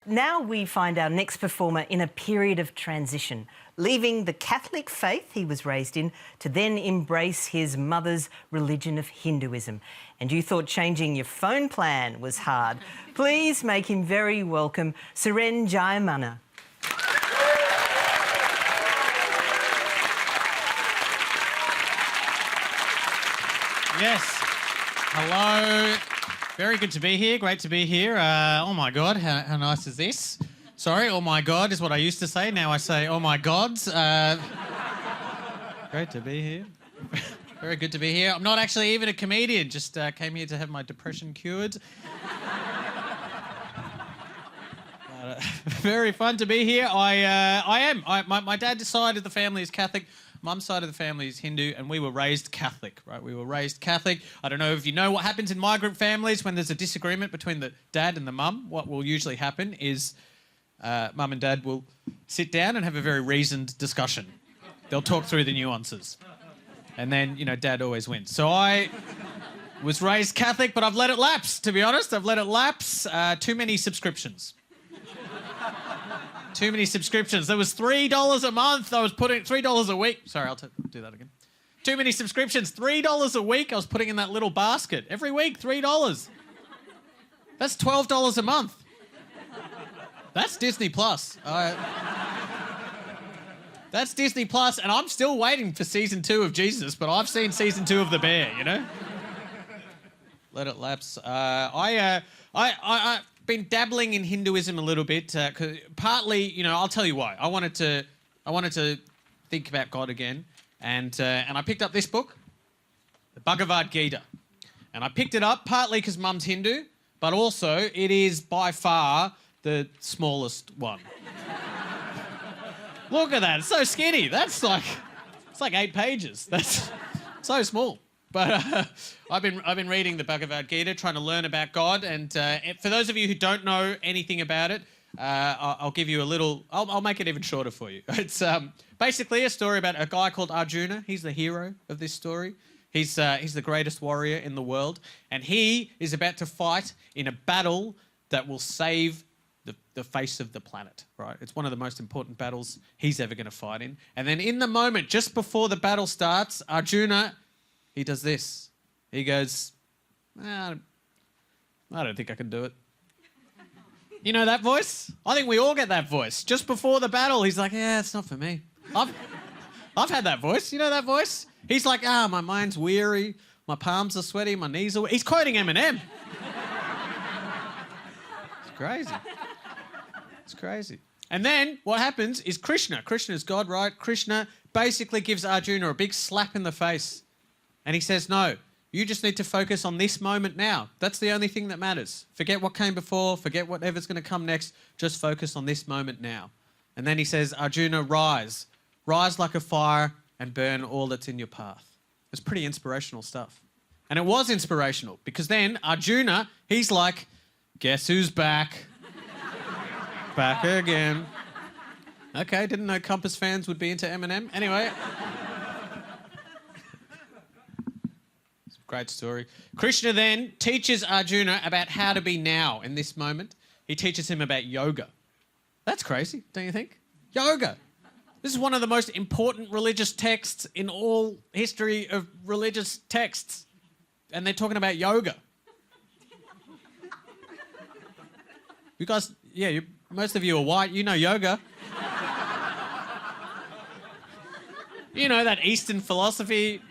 Now we find our next performer in a period of transition, leaving the Catholic faith he was raised in to then embrace his mother's religion of Hinduism. And you thought changing your phone plan was hard. Please make him very welcome, Suren Jayemanne. Yes. Hello. Very good to be here. Great to be here. Oh, my God, how nice is this? Sorry, oh, my God is what I used to say. Now I say, oh, my gods. Great to be here. Very good to be here. I'm not actually even a comedian. Just came here to have my depression cured. Very fun to be here. I am. My dad decided the family is Catholic. Mum's side of the family is Hindu, and we were raised Catholic, right? We were raised Catholic. I don't know if you know what happens in migrant families when there's a disagreement between the dad and the mum. What will usually happen is mum and dad will sit down and have a very reasoned discussion. They'll talk through the nuances. And then, you know, dad always wins. So I was raised Catholic, but I've let it lapse, to be honest. I've let it lapse. Too many subscriptions. Too many subscriptions. There was $3 a month. I was putting $3 a week. Sorry, I'll do that again. Too many subscriptions. $3 a week I was putting in that little basket. Every week, $3. That's $12 a month. That's Disney Plus. That's Disney Plus, and I'm still waiting for season 2 of Jesus, but I've seen season 2 of The Bear, you know? Let it lapse. I've been dabbling in Hinduism a little bit, partly, you know, I'll tell you why. I wanted to think about God again, and I picked up this book, the Bhagavad Gita. And I picked it up partly because Mum's Hindu, but also it is by far the smallest one. Look at that, it's so skinny. It's like 8 pages. That's so small. But I've been reading the Bhagavad Gita, trying to learn about God. And for those of you who don't know anything about it, I'll give you a little... I'll make it even shorter for you. It's basically a story about a guy called Arjuna. He's the hero of this story. He's the greatest warrior in the world. And he is about to fight in a battle that will save the face of the planet, right? It's one of the most important battles he's ever going to fight in. And then in the moment, just before the battle starts, Arjuna... he does this. He goes, I don't think I can do it. You know that voice? I think we all get that voice. Just before the battle, he's like, yeah, it's not for me. I've had that voice. You know that voice? He's like, my mind's weary, my palms are sweaty, my knees are weak. He's quoting Eminem. It's crazy. It's crazy. And then what happens is Krishna's God, right? Krishna basically gives Arjuna a big slap in the face. And he says, no, you just need to focus on this moment now. That's the only thing that matters. Forget what came before, forget whatever's going to come next. Just focus on this moment now. And then he says, Arjuna, rise. Rise like a fire and burn all that's in your path. It's pretty inspirational stuff. And it was inspirational because then Arjuna, he's like, guess who's back? Back again. Okay, didn't know Compass fans would be into Eminem. Anyway... great story. Krishna then teaches Arjuna about how to be now in this moment. He teaches him about yoga. That's crazy, don't you think? Yoga. This is one of the most important religious texts in all history of religious texts. And they're talking about yoga. You guys, yeah, most of you are white. You know yoga. You know that Eastern philosophy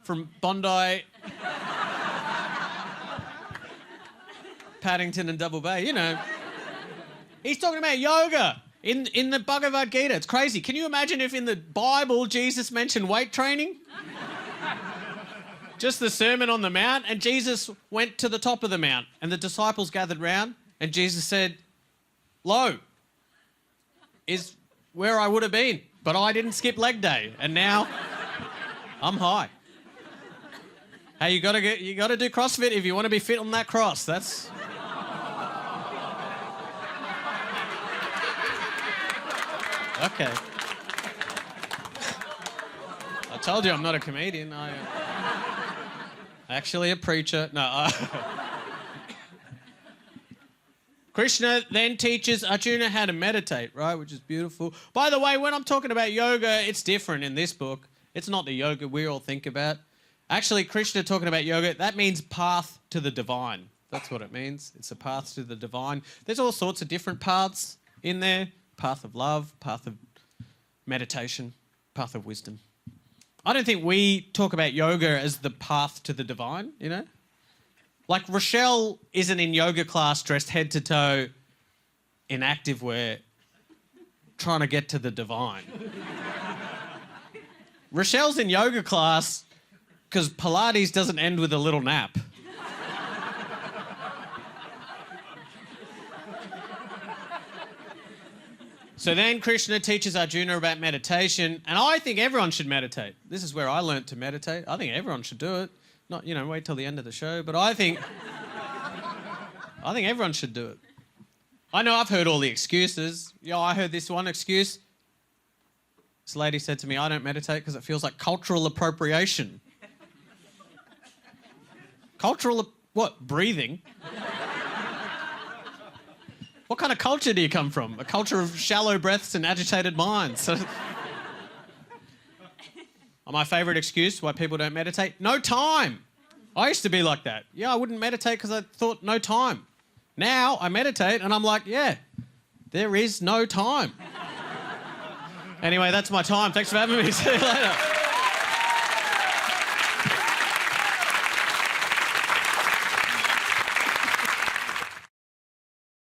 from Bondi... Paddington and Double Bay, you know. He's talking about yoga in the Bhagavad Gita. It's crazy. Can you imagine if in the Bible Jesus mentioned weight training? Just the Sermon on the Mount, and Jesus went to the top of the mount and the disciples gathered round and Jesus said, lo, is where I would have been, but I didn't skip leg day and now I'm high. Hey, you gotta do CrossFit if you want to be fit on that cross. That's... Okay. I told you I'm not a comedian. I'm actually a preacher. No. Krishna then teaches Arjuna how to meditate, right, which is beautiful. By the way, when I'm talking about yoga, it's different in this book. It's not the yoga we all think about. Actually, Krishna talking about yoga, that means path to the divine. That's what it means. It's a path to the divine. There's all sorts of different paths in there. Path of love, path of meditation, path of wisdom. I don't think we talk about yoga as the path to the divine, you know? Like Rochelle isn't in yoga class dressed head to toe in activewear trying to get to the divine. Rochelle's in yoga class because Pilates doesn't end with a little nap. So then Krishna teaches Arjuna about meditation, and I think everyone should meditate. This is where I learnt to meditate. I think everyone should do it. Not, you know, wait till the end of the show, but I think everyone should do it. I know I've heard all the excuses. Yeah, I heard this one excuse. This lady said to me, I don't meditate because it feels like cultural appropriation. What? Breathing? What kind of culture do you come from? A culture of shallow breaths and agitated minds. My favourite excuse why people don't meditate? No time. I used to be like that. Yeah, I wouldn't meditate because I thought no time. Now I meditate and I'm like, yeah, there is no time. Anyway, that's my time. Thanks for having me. See you later.